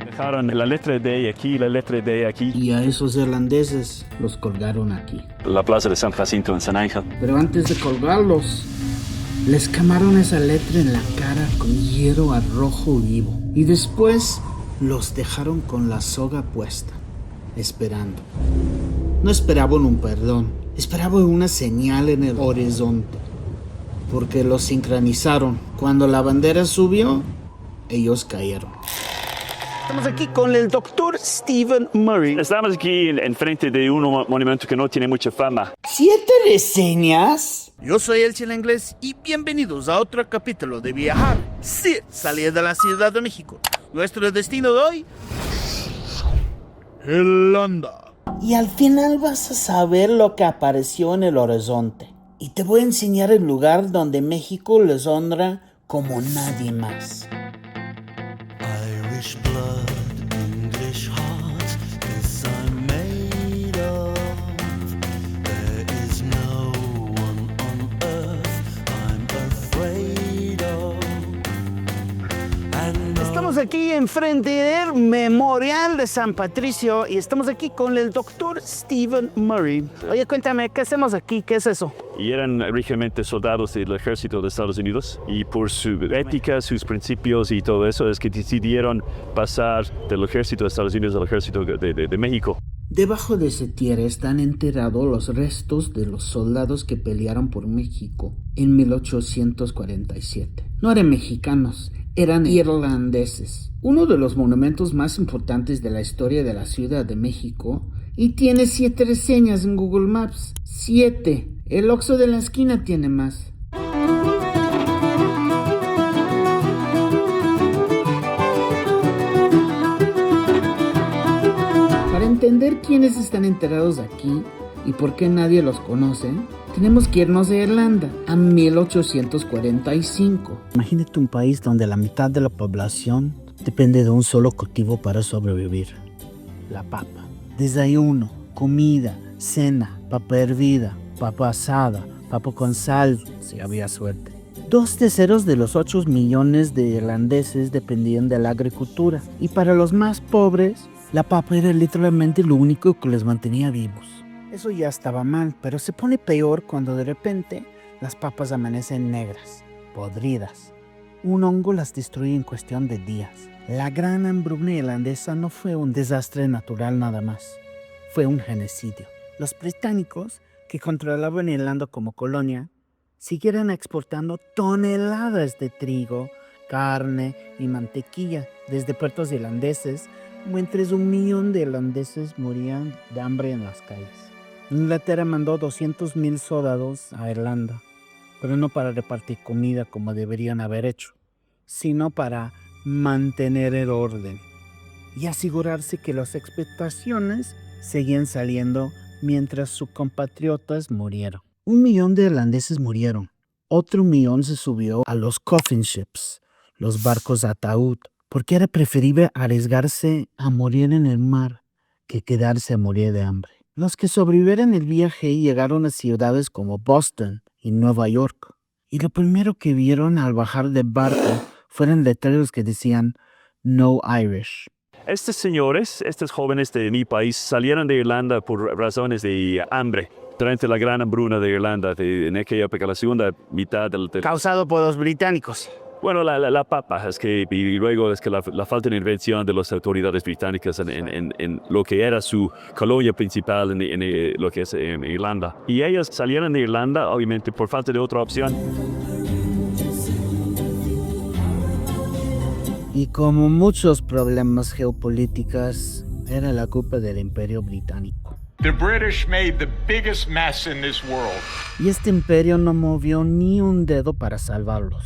Dejaron la letra D aquí, la letra D aquí. Y a esos irlandeses los colgaron aquí. La plaza de San Jacinto en San Ángel. Pero antes de colgarlos, les quemaron esa letra en la cara con hierro a rojo vivo. Y después los dejaron con la soga puesta, esperando. No esperaban un perdón, esperaban una señal en el horizonte. Porque los sincronizaron. Cuando la bandera subió, ellos cayeron. Estamos aquí con el doctor Stephen Murray. Estamos aquí enfrente de un monumento que no tiene mucha fama. 7 reseñas. Yo soy el Chile Inglés y bienvenidos a otro capítulo de Viajar. Sí, salí de la Ciudad de México. Nuestro destino de hoy, Irlanda. Y al final vas a saber lo que apareció en el horizonte. Y te voy a enseñar el lugar donde México les honra como nadie más. Irish blood, English heart, this I'm made of. There is no one on earth I'm afraid of. Estamos aquí enfrente del Memorial de San Patricio y estamos aquí con el doctor Stephen Murray. Oye, cuéntame, ¿qué hacemos aquí? ¿Qué es eso? Y eran originalmente soldados del ejército de Estados Unidos. Y por su ética, sus principios y todo eso, es que decidieron pasar del ejército de Estados Unidos al ejército de México. Debajo de ese tierra están enterrados los restos de los soldados que pelearon por México en 1847. No eran mexicanos, eran irlandeses. Uno de los monumentos más importantes de la historia de la Ciudad de México y tiene 7 reseñas en Google Maps. 7. El Oxxo de la esquina tiene más. Para entender quiénes están enterrados aquí y por qué nadie los conoce, tenemos que irnos a Irlanda, a 1845. Imagínate un país donde la mitad de la población depende de un solo cultivo para sobrevivir: la papa. Desayuno, comida, cena, papa hervida, papa asada, papa con sal, si había suerte. 2/3 de los 8 millones de irlandeses dependían de la agricultura. Y para los más pobres, la papa era literalmente lo único que les mantenía vivos. Eso ya estaba mal, pero se pone peor cuando de repente las papas amanecen negras, podridas. Un hongo las destruye en cuestión de días. La gran hambruna irlandesa no fue un desastre natural nada más, fue un genocidio. Los británicos, que controlaban Irlanda como colonia, siguieron exportando toneladas de trigo, carne y mantequilla desde puertos irlandeses, mientras 1 millón de irlandeses morían de hambre en las calles. Inglaterra mandó 200,000 soldados a Irlanda, pero no para repartir comida como deberían haber hecho, sino para mantener el orden y asegurarse que las exportaciones seguían saliendo mientras sus compatriotas murieron. 1 millón de irlandeses murieron. Otro 1 millón se subió a los coffin ships, los barcos ataúd, porque era preferible arriesgarse a morir en el mar que quedarse a morir de hambre. Los que sobrevivieron el viaje llegaron a ciudades como Boston y Nueva York, y lo primero que vieron al bajar del barco fueron letreros que decían "No Irish". Estos señores, estos jóvenes de mi país, salieron de Irlanda por razones de hambre. Durante la gran hambruna de Irlanda, en aquella época, la segunda mitad del... Causado por los británicos. Bueno, la papa, es que, y luego es que la falta de intervención de las autoridades británicas en lo que era su colonia principal en lo que es en Irlanda. Y ellos salieron de Irlanda, obviamente, por falta de otra opción. Y como muchos problemas geopolíticos, era la culpa del Imperio Británico. The British made the biggest mess in this world. Y este imperio no movió ni un dedo para salvarlos.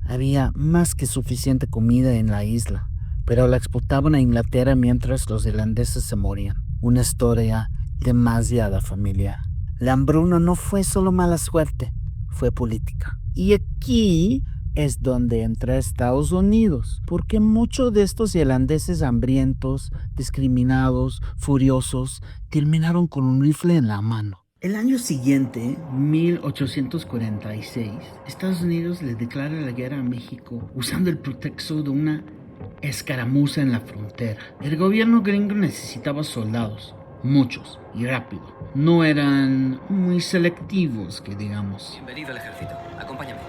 Había más que suficiente comida en la isla, pero la exportaban a Inglaterra mientras los irlandeses se morían. Una historia demasiado familiar. La hambruna no fue solo mala suerte, fue política. Y aquí es donde entra Estados Unidos, porque muchos de estos irlandeses hambrientos, discriminados, furiosos, terminaron con un rifle en la mano. El año siguiente, 1846, Estados Unidos le declara la guerra a México usando el pretexto de una escaramuza en la frontera. El gobierno gringo necesitaba soldados, muchos y rápido. No eran muy selectivos, que digamos. Bienvenido al ejército. Acompáñame.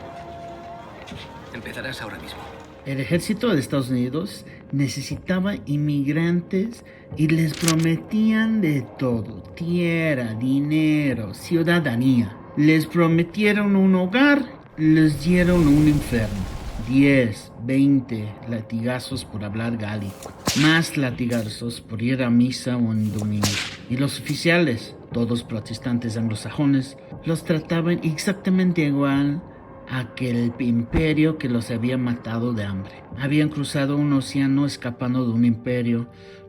Empezarás ahora mismo. El ejército de Estados Unidos necesitaba inmigrantes y les prometían de todo: tierra, dinero, ciudadanía. Les prometieron un hogar, les dieron un infierno. 10, 20 latigazos por hablar gálico, más latigazos por ir a misa un domingo. Y los oficiales, todos protestantes anglosajones, los trataban exactamente igual a aquel imperio que los había matado de hambre. Habían cruzado un océano escapando de un imperio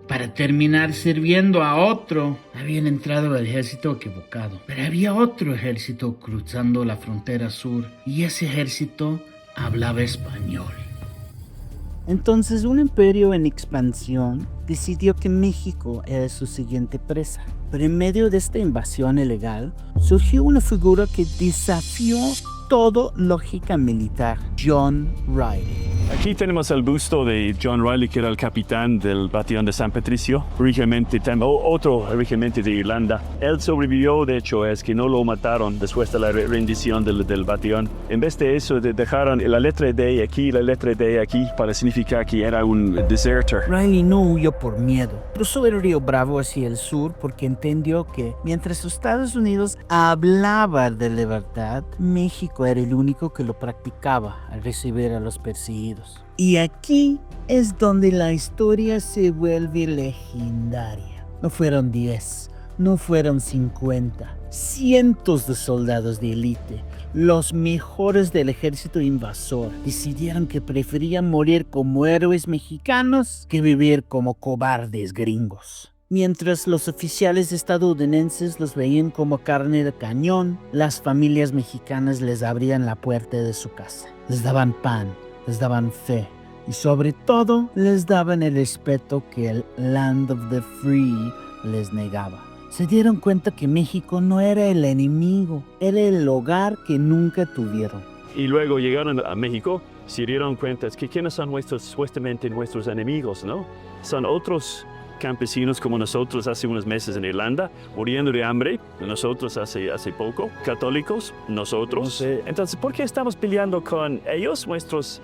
para terminar sirviendo a otro. Habían entrado al ejército equivocado, pero había otro ejército cruzando la frontera sur y ese ejército hablaba español. Entonces un imperio en expansión decidió que México era su siguiente presa. Pero en medio de esta invasión ilegal surgió una figura que desafió toda lógica militar: John Riley. Aquí tenemos el busto de John Riley, que era el capitán del batallón de San Patricio, otro regimiento de Irlanda. Él sobrevivió, de hecho, es que no lo mataron después de la rendición del batallón. En vez de eso, dejaron la letra D aquí, la letra D aquí, para significar que era un deserter. Riley no huyó por miedo. Cruzó el río Bravo hacia el sur porque entendió que mientras Estados Unidos hablaba de libertad, México era el único que lo practicaba al recibir a los perseguidos. Y aquí es donde la historia se vuelve legendaria. No fueron 10, no fueron 50, cientos de soldados de élite, los mejores del ejército invasor, decidieron que preferían morir como héroes mexicanos que vivir como cobardes gringos. Mientras los oficiales estadounidenses los veían como carne de cañón, las familias mexicanas les abrían la puerta de su casa. Les daban pan, les daban fe y sobre todo les daban el respeto que el Land of the Free les negaba. Se dieron cuenta que México no era el enemigo, era el hogar que nunca tuvieron. Y luego llegaron a México, se dieron cuenta que quiénes son supuestamente nuestros enemigos, ¿no? Son otros campesinos como nosotros hace unos meses en Irlanda, muriendo de hambre, nosotros hace poco, católicos, nosotros. No sé. Entonces, ¿por qué estamos peleando con ellos, nuestros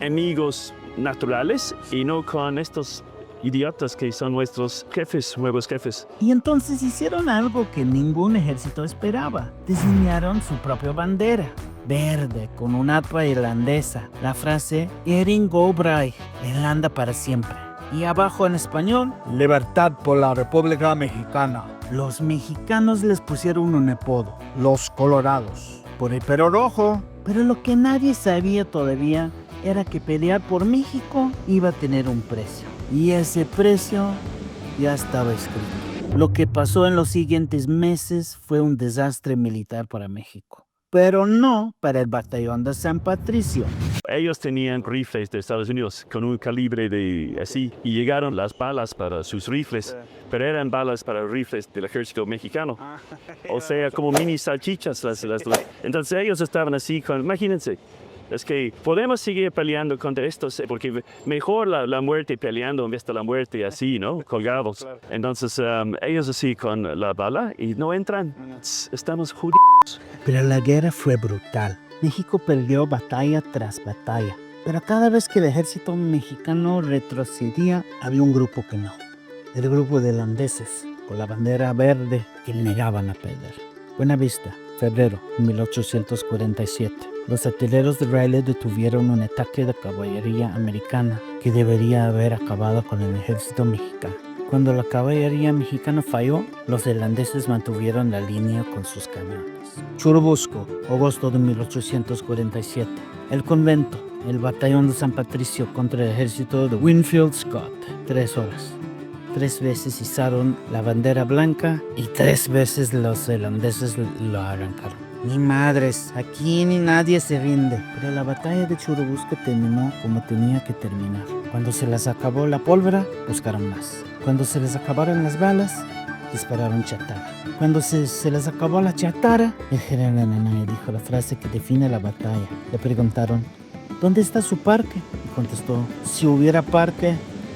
amigos naturales, y no con estos idiotas que son nuestros jefes, nuevos jefes? Y entonces hicieron algo que ningún ejército esperaba. Diseñaron su propia bandera, verde, con un atla irlandesa. La frase Erin Go Bragh, Irlanda para siempre. Y abajo en español, libertad por la República Mexicana. Los mexicanos les pusieron un apodo, los Colorados, por el pelo rojo. Pero lo que nadie sabía todavía era que pelear por México iba a tener un precio. Y ese precio ya estaba escrito. Lo que pasó en los siguientes meses fue un desastre militar para México, pero no para el batallón de San Patricio. Ellos tenían rifles de Estados Unidos con un calibre de así, y llegaron las balas para sus rifles, pero eran balas para rifles del ejército mexicano. O sea, como mini salchichas. Entonces ellos estaban así, imagínense. Es que podemos seguir peleando contra estos, porque mejor la muerte peleando en vez de la muerte así, ¿no? Colgados. Entonces ellos así con la bala y no entran. Estamos jodidos. Pero la guerra fue brutal. México perdió batalla tras batalla. Pero cada vez que el ejército mexicano retrocedía, había un grupo que no. El grupo de irlandeses, con la bandera verde, que negaban a perder. Buenavista, febrero de 1847. Los artilleros de Riley detuvieron un ataque de caballería americana que debería haber acabado con el ejército mexicano. Cuando la caballería mexicana falló, los irlandeses mantuvieron la línea con sus cañones. Churubusco, agosto de 1847. El convento, el batallón de San Patricio contra el ejército de Winfield Scott. 3 horas. 3 veces izaron la bandera blanca y 3 veces los irlandeses lo arrancaron. Ni madres, aquí ni nadie se rinde. Pero la batalla de Churubusco terminó como tenía que terminar. Cuando se les acabó la pólvora, buscaron más. Cuando se les acabaron las balas, dispararon chatarra. Cuando se les acabó la chatarra, el general Anaya dijo la frase que define la batalla. Le preguntaron, ¿dónde está su parque? Y contestó, si hubiera parque,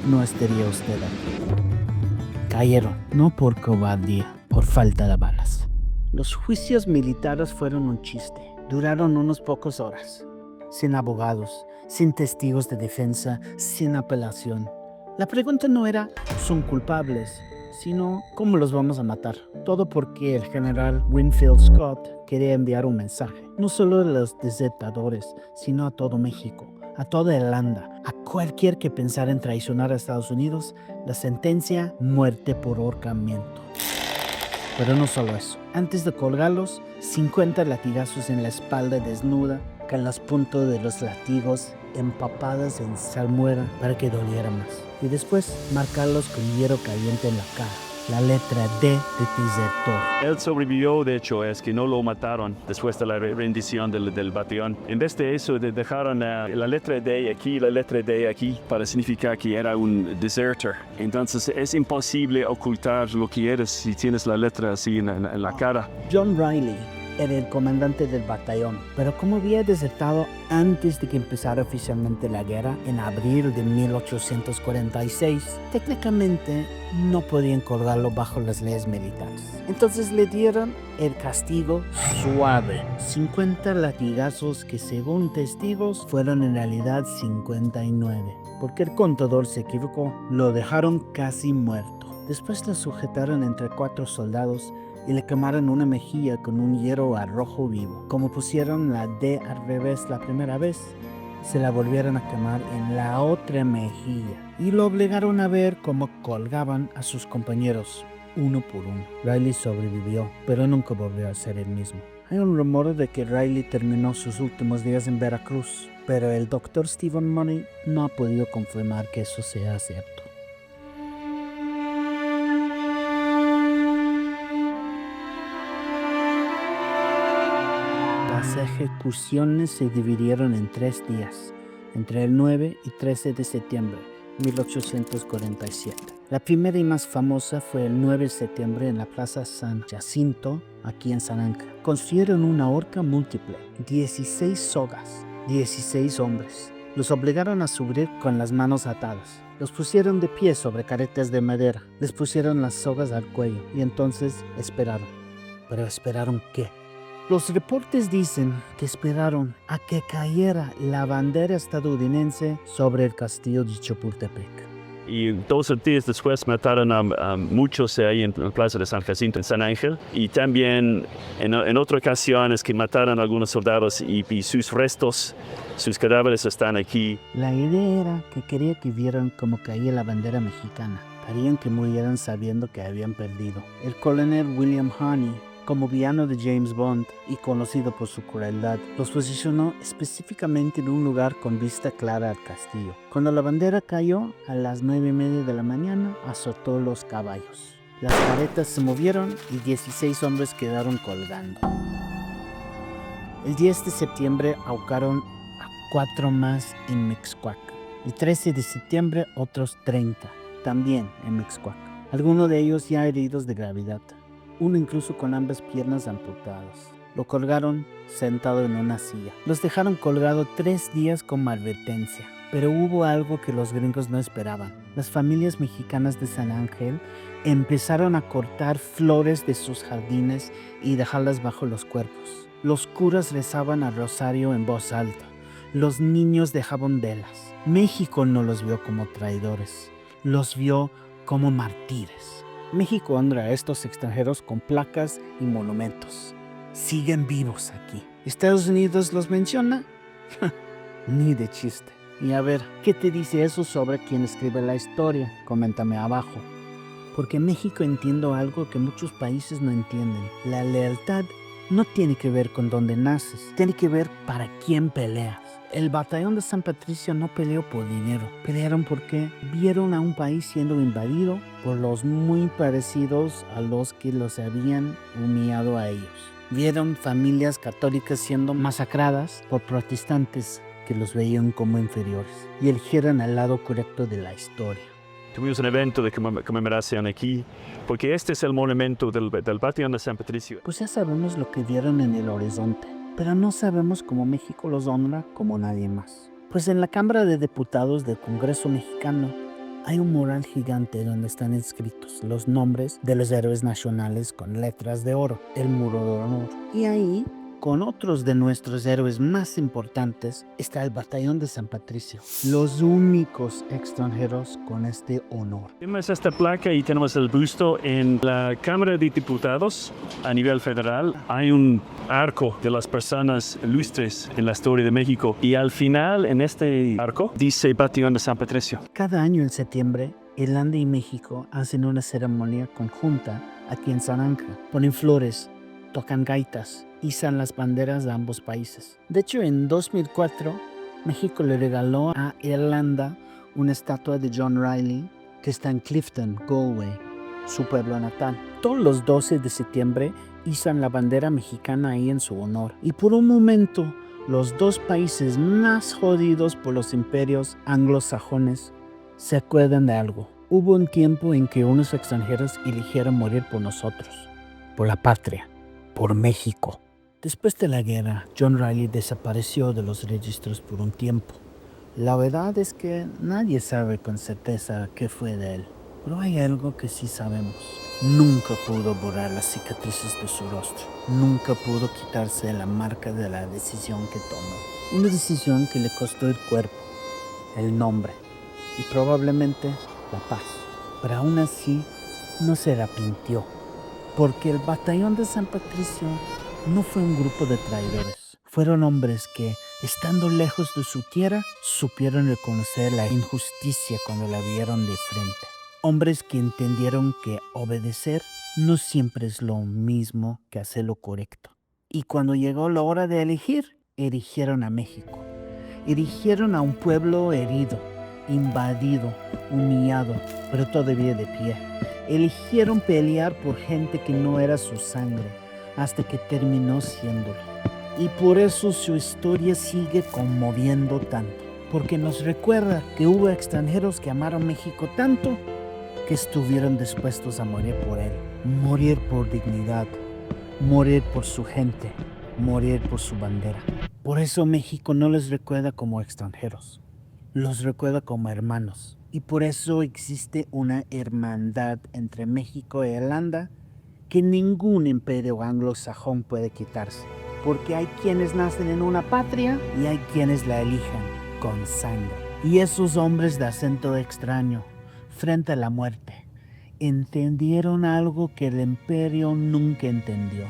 no estaría usted aquí. Cayeron, no por cobardía, por falta de balas. Los juicios militares fueron un chiste. Duraron unas pocas horas, sin abogados, sin testigos de defensa, sin apelación. La pregunta no era, ¿son culpables?, sino, ¿cómo los vamos a matar? Todo porque el general Winfield Scott quería enviar un mensaje, no solo a los desertadores, sino a todo México, a toda Irlanda, a cualquier que pensara en traicionar a Estados Unidos, la sentencia, muerte por ahorcamiento. Pero no solo eso. Antes de colgarlos, 50 latigazos en la espalda desnuda, con las puntas de los latigos empapadas en salmuera para que doliera más. Y después marcarlos con hierro caliente en la cara. La letra D de desertor. Él sobrevivió, de hecho, es que no lo mataron después de la rendición del batallón. En vez de eso, dejaron la letra D aquí, la letra D aquí, para significar que era un desertor. Entonces es imposible ocultar lo que eres si tienes la letra así en la cara. John Riley era el comandante del batallón, pero como había desertado antes de que empezara oficialmente la guerra en abril de 1846, técnicamente no podían colgarlo bajo las leyes militares. Entonces le dieron el castigo suave, 50 latigazos que según testigos fueron en realidad 59, porque el contador se equivocó, lo dejaron casi muerto. Después lo sujetaron entre 4 soldados y le quemaron una mejilla con un hierro a rojo vivo. Como pusieron la D al revés la primera vez, se la volvieron a quemar en la otra mejilla y lo obligaron a ver cómo colgaban a sus compañeros uno por uno. Riley sobrevivió, pero nunca volvió a ser el mismo. Hay un rumor de que Riley terminó sus últimos días en Veracruz, pero el doctor Stephen Money no ha podido confirmar que eso sea cierto. Las ejecuciones se dividieron en 3 días, entre el 9 y 13 de septiembre de 1847. La primera y más famosa fue el 9 de septiembre en la Plaza San Jacinto, aquí en San Ángel. Construyeron una horca múltiple, 16 sogas, 16 hombres. Los obligaron a subir con las manos atadas. Los pusieron de pie sobre caretas de madera. Les pusieron las sogas al cuello y entonces esperaron. ¿Pero esperaron qué? Los reportes dicen que esperaron a que cayera la bandera estadounidense sobre el castillo de Chapultepec. Y 2 días después mataron a muchos ahí en la Plaza de San Jacinto, en San Ángel. Y también en otra ocasión es que mataron a algunos soldados y sus restos, sus cadáveres están aquí. La idea era que quería que vieran cómo caía la bandera mexicana. Querían que murieran sabiendo que habían perdido. El coronel William Harney, como villano de James Bond y conocido por su crueldad, los posicionó específicamente en un lugar con vista clara al castillo. Cuando la bandera cayó, a las 9:30 de la mañana, azotó los caballos. Las caretas se movieron y 16 hombres quedaron colgando. El 10 de septiembre ahorcaron a 4 más en Mixcoac. El 13 de septiembre otros 30, también en Mixcoac. Algunos de ellos ya heridos de gravedad. Uno incluso con ambas piernas amputadas. Lo colgaron sentado en una silla. Los dejaron colgado 3 días como advertencia. Pero hubo algo que los gringos no esperaban. Las familias mexicanas de San Ángel empezaron a cortar flores de sus jardines y dejarlas bajo los cuerpos. Los curas rezaban al rosario en voz alta. Los niños dejaban velas. México no los vio como traidores. Los vio como mártires. México honra a estos extranjeros con placas y monumentos. Siguen vivos aquí. ¿Estados Unidos los menciona? Ni de chiste. Y a ver, ¿qué te dice eso sobre quien escribe la historia? Coméntame abajo. Porque en México entiendo algo que muchos países no entienden. La lealtad no tiene que ver con dónde naces, tiene que ver para quién peleas. El batallón de San Patricio no peleó por dinero, pelearon porque vieron a un país siendo invadido por los muy parecidos a los que los habían humillado a ellos. Vieron familias católicas siendo masacradas por protestantes que los veían como inferiores y eligieron al lado correcto de la historia. tuvimos un evento de conmemoración aquí, porque este es el monumento del Panteón de San Patricio. Pues ya sabemos lo que vieron en el horizonte, pero no sabemos cómo México los honra como nadie más. Pues en la Cámara de Diputados del Congreso Mexicano hay un mural gigante donde están inscritos los nombres de los héroes nacionales con letras de oro, el muro de honor. Y ahí, con otros de nuestros héroes más importantes, está el Batallón de San Patricio, los únicos extranjeros con este honor. Tenemos esta placa y tenemos el busto en la Cámara de Diputados a nivel federal. Hay un arco de las personas ilustres en la historia de México y al final en este arco dice Batallón de San Patricio. Cada año en septiembre, Irlanda y México hacen una ceremonia conjunta aquí en San Ángel. Ponen flores, tocan gaitas, izan las banderas de ambos países. De hecho, en 2004, México le regaló a Irlanda una estatua de John Riley que está en Clifton, Galway, su pueblo natal. Todos los 12 de septiembre izan la bandera mexicana ahí en su honor. Y por un momento, los dos países más jodidos por los imperios anglosajones se acuerdan de algo. Hubo un tiempo en que unos extranjeros eligieron morir por nosotros, por la patria, por México. Después de la guerra, John Riley desapareció de los registros por un tiempo. La verdad es que nadie sabe con certeza qué fue de él. Pero hay algo que sí sabemos. Nunca pudo borrar las cicatrices de su rostro. Nunca pudo quitarse la marca de la decisión que tomó. Una decisión que le costó el cuerpo, el nombre y probablemente la paz. Pero aún así no se arrepintió. Porque el Batallón de San Patricio no fue un grupo de traidores. Fueron hombres que, estando lejos de su tierra, supieron reconocer la injusticia cuando la vieron de frente. Hombres que entendieron que obedecer no siempre es lo mismo que hacer lo correcto. Y cuando llegó la hora de elegir, eligieron a México. Eligieron a un pueblo herido, invadido, humillado, pero todavía de pie. Eligieron pelear por gente que no era su sangre, hasta que terminó siéndolo. Y por eso su historia sigue conmoviendo tanto, porque nos recuerda que hubo extranjeros que amaron México tanto que estuvieron dispuestos a morir por él, morir por dignidad, morir por su gente, morir por su bandera. Por eso México no les recuerda como extranjeros, los recuerda como hermanos. Y por eso existe una hermandad entre México e Irlanda que ningún imperio anglosajón puede quitarse, porque hay quienes nacen en una patria y hay quienes la eligen con sangre. Y esos hombres de acento extraño, frente a la muerte, entendieron algo que el imperio nunca entendió,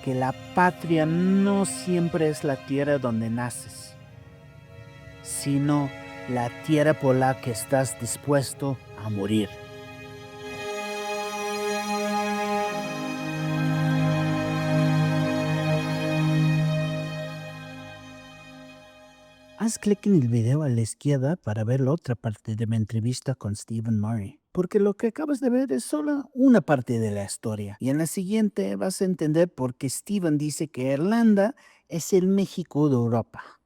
que la patria no siempre es la tierra donde naces, sino la tierra por la que estás dispuesto a morir. Haz clic en el video a la izquierda para ver la otra parte de mi entrevista con Stephen Murray, porque lo que acabas de ver es solo una parte de la historia. Y en la siguiente vas a entender por qué Stephen dice que Irlanda es el México de Europa.